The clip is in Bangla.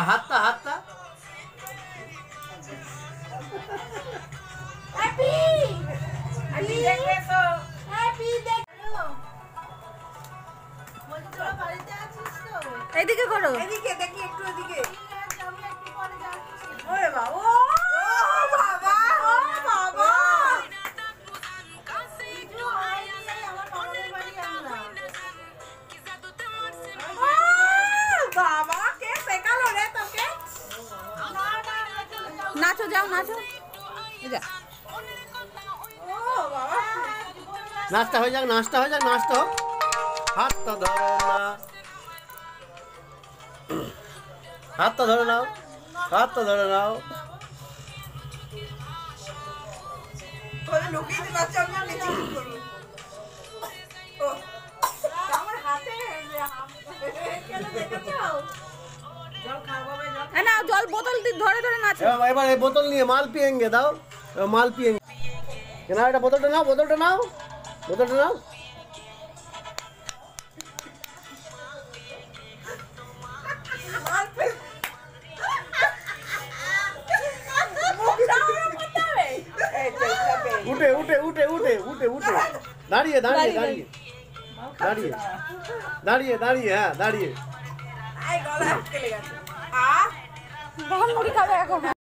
হাতটা হাতটা হ্যাপি আমি দেখো হ্যাপি দেখো বলতে তোরা বাড়িতে আছিস তো এইদিকে করো এদিকে দেখি একটু এদিকে আমি একটু পরে যাচ্ছি ওরে বাবা ও বাবা ও বাবা কিছু হয়নি আমার বাবার বাড়ি আমরা বাবা কে শেখালো রে তোকে নাচো যাও নাচো যা ও বাবা নাচটা হয়ে যাক নাচটা হয়ে যাক নাচটা হোক হাতটা ধরো না হাতটা ধরে নাও হাতটা ধরে নাও তোরে লুকিয়ে বাচ্চা আমি নিচে কি করব ও আমার হাতে কেন দেখছো জল খাবো জল না জল বোতল ধরে ধরে নাচো এবার এই বোতল নিয়ে মাল পিয়েঙ্গে দাও মাল পিয়েঙ্গে না এটা বোতলটা নাও বোতলটা নাও বোতলটা নাও উঠে উঠে উঠে উঠে উঠে উঠে দাঁড়িয়ে দাঁড়িয়ে দাঁড়িয়ে দাঁড়িয়ে দাঁড়িয়ে দাঁড়িয়ে হ্যাঁ দাঁড়িয়ে আই গলা আটকে গেছে মুড়ি খাবে এখন